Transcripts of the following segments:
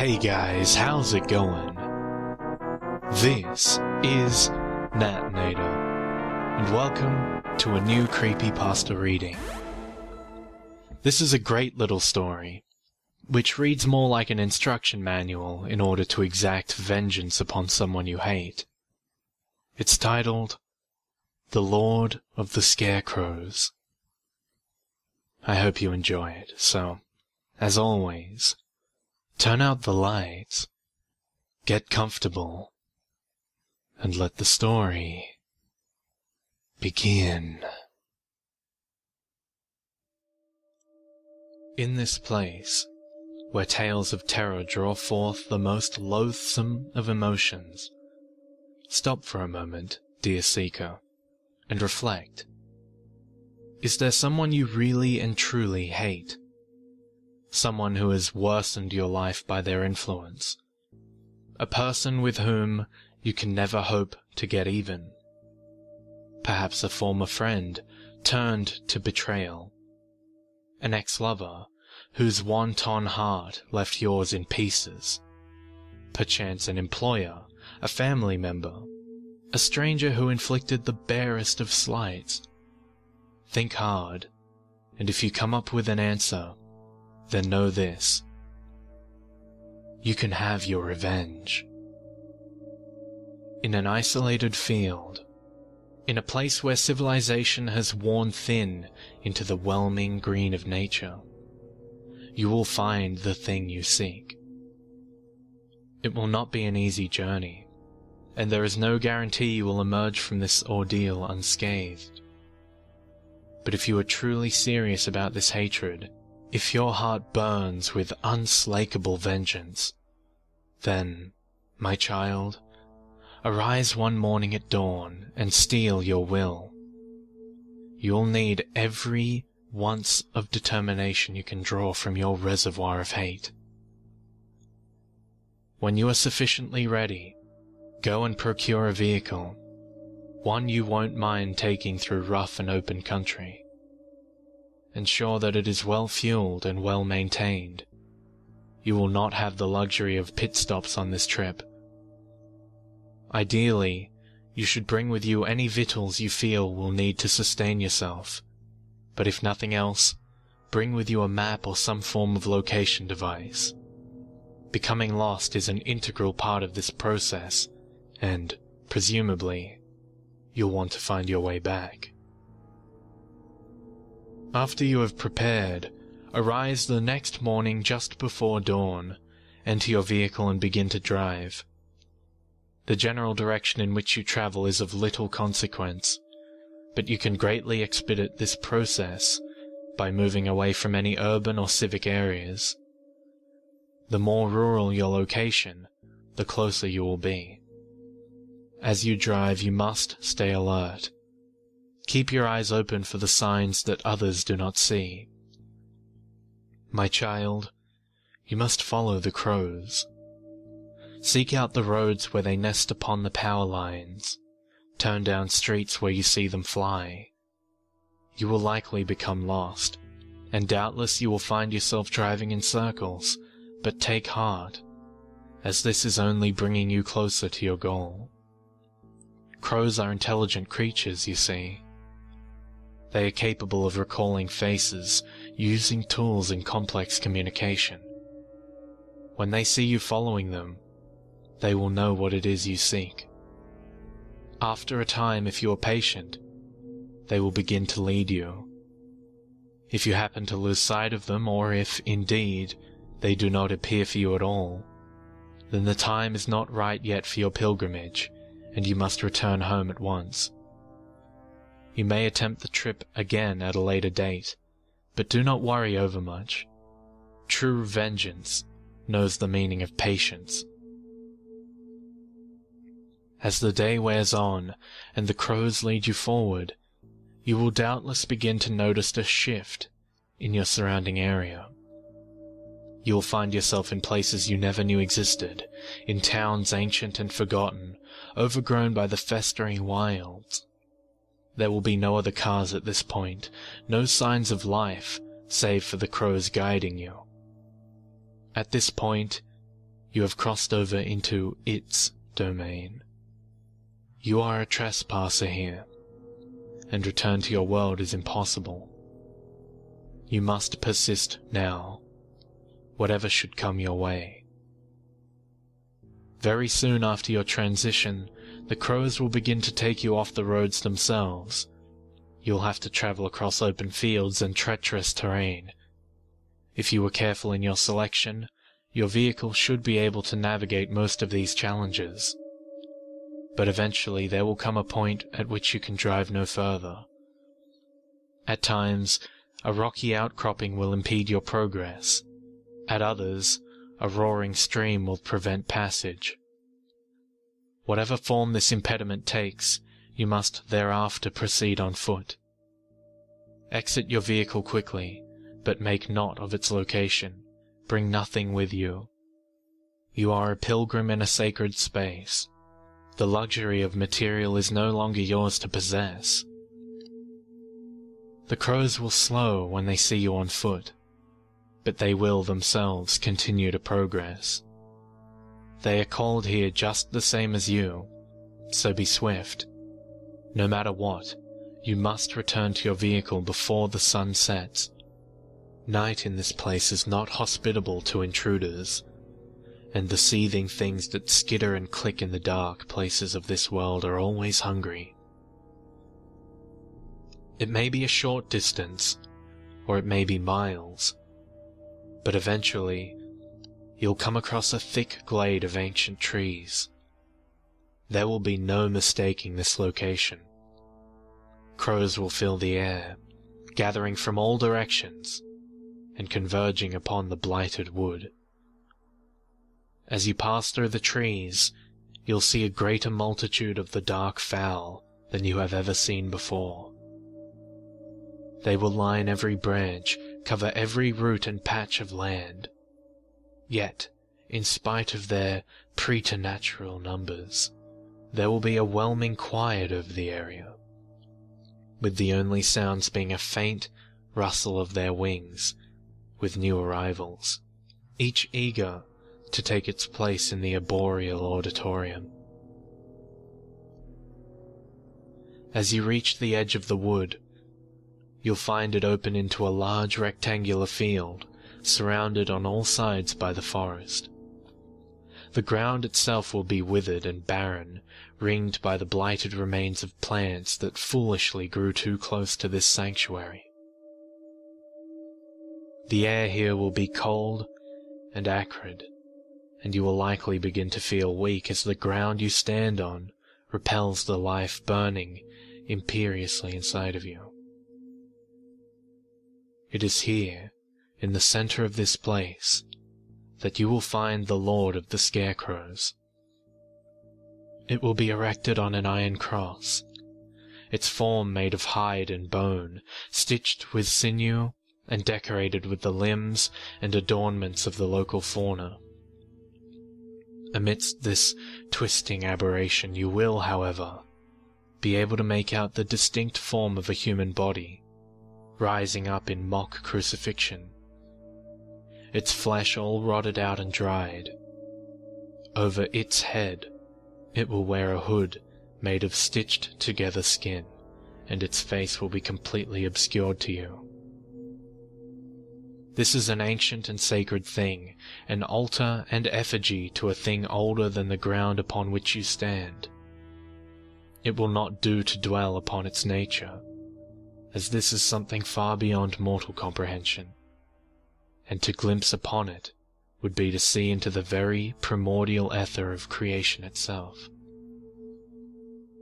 Hey guys, how's it going? This is Natnator, and welcome to a new Creepypasta reading. This is a great little story, which reads more like an instruction manual in order to exact vengeance upon someone you hate. It's titled, The Lord of the Scarecrows. I hope you enjoy it, so, as always, turn out the lights, get comfortable, and let the story begin. In this place, where tales of terror draw forth the most loathsome of emotions, stop for a moment, dear seeker, and reflect. Is there someone you really and truly hate? Someone who has worsened your life by their influence? A person with whom you can never hope to get even? Perhaps a former friend turned to betrayal? An ex-lover whose wanton heart left yours in pieces? Perchance an employer, a family member, a stranger who inflicted the barest of slights? Think hard, and if you come up with an answer, then know this: you can have your revenge. In an isolated field, in a place where civilization has worn thin into the whelming green of nature, you will find the thing you seek. It will not be an easy journey, and there is no guarantee you will emerge from this ordeal unscathed. But if you are truly serious about this hatred, if your heart burns with unslakable vengeance, then, my child, arise one morning at dawn and steel your will. You'll need every ounce of determination you can draw from your reservoir of hate. When you are sufficiently ready, go and procure a vehicle, one you won't mind taking through rough and open country. Ensure that it is well fueled and well maintained. You will not have the luxury of pit stops on this trip. Ideally, you should bring with you any victuals you feel will need to sustain yourself, but if nothing else, bring with you a map or some form of location device. Becoming lost is an integral part of this process, and, presumably, you'll want to find your way back. After you have prepared, arise the next morning just before dawn, enter your vehicle and begin to drive. The general direction in which you travel is of little consequence, but you can greatly expedite this process by moving away from any urban or civic areas. The more rural your location, the closer you will be. As you drive, you must stay alert. Keep your eyes open for the signs that others do not see. My child, you must follow the crows. Seek out the roads where they nest upon the power lines. Turn down streets where you see them fly. You will likely become lost, and doubtless you will find yourself driving in circles, but take heart, as this is only bringing you closer to your goal. Crows are intelligent creatures, you see. They are capable of recalling faces, using tools in complex communication. When they see you following them, they will know what it is you seek. After a time, if you are patient, they will begin to lead you. If you happen to lose sight of them, or if, indeed, they do not appear for you at all, then the time is not right yet for your pilgrimage, and you must return home at once. You may attempt the trip again at a later date, but do not worry overmuch. True vengeance knows the meaning of patience. As the day wears on, and the crows lead you forward, you will doubtless begin to notice a shift in your surrounding area. You will find yourself in places you never knew existed, in towns ancient and forgotten, overgrown by the festering wilds. There will be no other cars at this point, no signs of life, save for the crows guiding you. At this point, You have crossed over into its domain. You are a trespasser here, and return to your world is impossible. You must persist now, whatever should come your way. Very soon after your transition, the crows will begin to take you off the roads themselves. You'll have to travel across open fields and treacherous terrain. If you were careful in your selection, your vehicle should be able to navigate most of these challenges. But eventually there will come a point at which you can drive no further. At times, a rocky outcropping will impede your progress. At others, a roaring stream will prevent passage. Whatever form this impediment takes, you must thereafter proceed on foot. Exit your vehicle quickly, but make naught of its location. Bring nothing with you. You are a pilgrim in a sacred space. The luxury of material is no longer yours to possess. The crows will slow when they see you on foot, but they will themselves continue to progress. They are called here just the same as you, so be swift. No matter what, you must return to your vehicle before the sun sets. Night in this place is not hospitable to intruders, and the seething things that skitter and click in the dark places of this world are always hungry. It may be a short distance, or it may be miles, but eventually you'll come across a thick glade of ancient trees. There will be no mistaking this location. Crows will fill the air, gathering from all directions, and converging upon the blighted wood. As you pass through the trees, you'll see a greater multitude of the dark fowl than you have ever seen before. They will line every branch, cover every root and patch of land. Yet, in spite of their preternatural numbers, there will be a whelming quiet over the area, with the only sounds being a faint rustle of their wings with new arrivals, each eager to take its place in the arboreal auditorium. As you reach the edge of the wood, you'll find it open into a large rectangular field, surrounded on all sides by the forest. The ground itself will be withered and barren, ringed by the blighted remains of plants that foolishly grew too close to this sanctuary. The air here will be cold and acrid, and you will likely begin to feel weak as the ground you stand on repels the life burning imperiously inside of you. It is here, in the center of this place, that you will find the Lord of the Scarecrows. It will be erected on an iron cross, its form made of hide and bone, stitched with sinew, and decorated with the limbs and adornments of the local fauna. Amidst this twisting aberration you will, however, be able to make out the distinct form of a human body, rising up in mock crucifixion, its flesh all rotted out and dried. Over its head it will wear a hood made of stitched-together skin, and its face will be completely obscured to you. This is an ancient and sacred thing, an altar and effigy to a thing older than the ground upon which you stand. It will not do to dwell upon its nature, as this is something far beyond mortal comprehension, and to glimpse upon it would be to see into the very primordial ether of creation itself.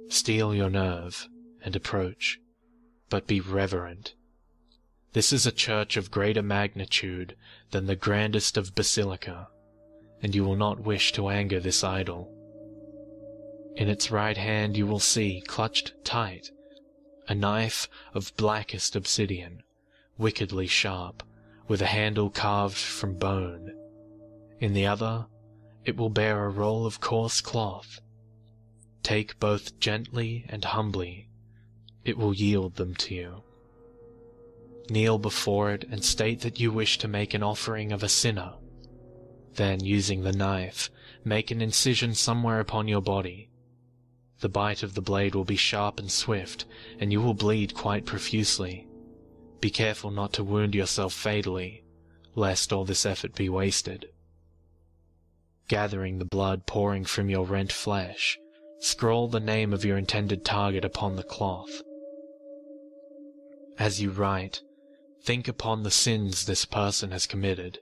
Steel your nerve and approach, but be reverent. This is a church of greater magnitude than the grandest of basilica, and you will not wish to anger this idol. In its right hand you will see, clutched tight, a knife of blackest obsidian, wickedly sharp, with a handle carved from bone. In the other, it will bear a roll of coarse cloth. Take both gently and humbly, it will yield them to you. Kneel before it and state that you wish to make an offering of a sinner. Then, using the knife, make an incision somewhere upon your body. The bite of the blade will be sharp and swift, and you will bleed quite profusely. Be careful not to wound yourself fatally, lest all this effort be wasted. Gathering the blood pouring from your rent flesh, scrawl the name of your intended target upon the cloth. As you write, think upon the sins this person has committed.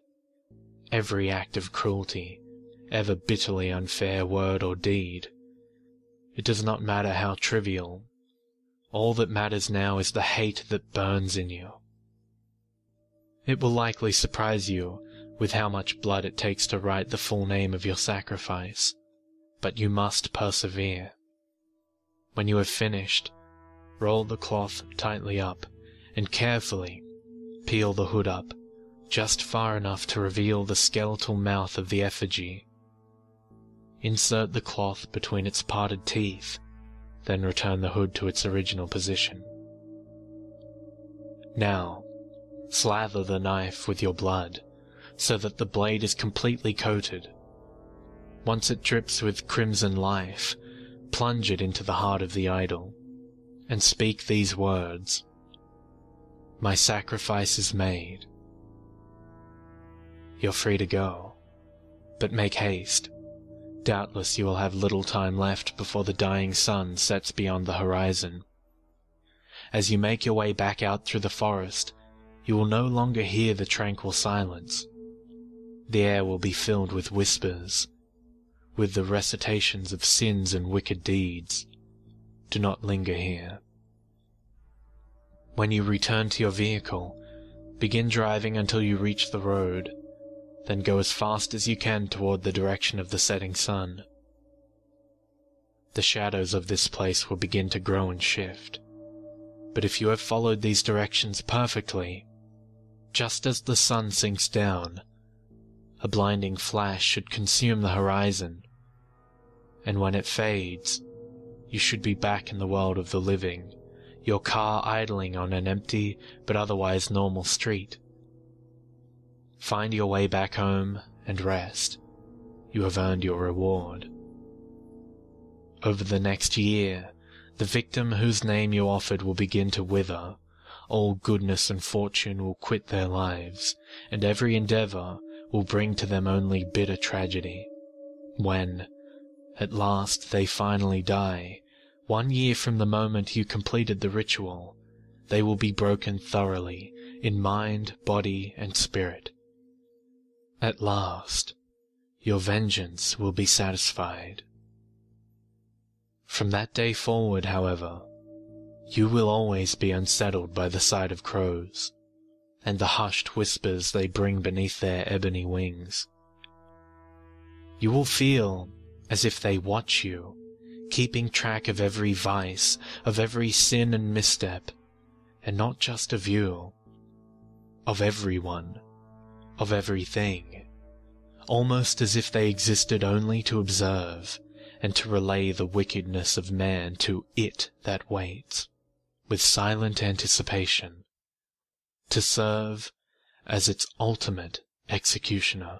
Every act of cruelty, ever bitterly unfair word or deed. It does not matter how trivial. All that matters now is the hate that burns in you. It will likely surprise you with how much blood it takes to write the full name of your sacrifice, but you must persevere. When you have finished, roll the cloth tightly up and carefully peel the hood up, just far enough to reveal the skeletal mouth of the effigy. Insert the cloth between its parted teeth, then return the hood to its original position. Now, slather the knife with your blood, so that the blade is completely coated. Once it drips with crimson life, plunge it into the heart of the idol, and speak these words: "My sacrifice is made." You're free to go, but make haste. Doubtless you will have little time left before the dying sun sets beyond the horizon. As you make your way back out through the forest, you will no longer hear the tranquil silence. The air will be filled with whispers, with the recitations of sins and wicked deeds. Do not linger here. When you return to your vehicle, begin driving until you reach the road. Then go as fast as you can toward the direction of the setting sun. The shadows of this place will begin to grow and shift, but if you have followed these directions perfectly, just as the sun sinks down, a blinding flash should consume the horizon, and when it fades, you should be back in the world of the living, your car idling on an empty but otherwise normal street. Find your way back home and rest. You have earned your reward. Over the next year, the victim whose name you offered will begin to wither. All goodness and fortune will quit their lives, and every endeavor will bring to them only bitter tragedy. When, at last, they finally die, 1 year from the moment you completed the ritual, they will be broken thoroughly, in mind, body, and spirit. At last, your vengeance will be satisfied. From that day forward, however, you will always be unsettled by the sight of crows, and the hushed whispers they bring beneath their ebony wings. You will feel as if they watch you, keeping track of every vice, of every sin and misstep, and not just of you, of everyone, of everything, almost as if they existed only to observe and to relay the wickedness of man to it that waits, with silent anticipation, to serve as its ultimate executioner.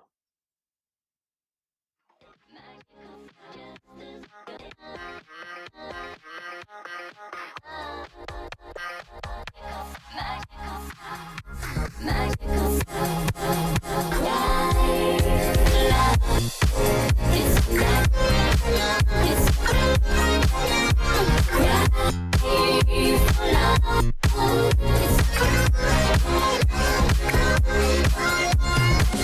Magical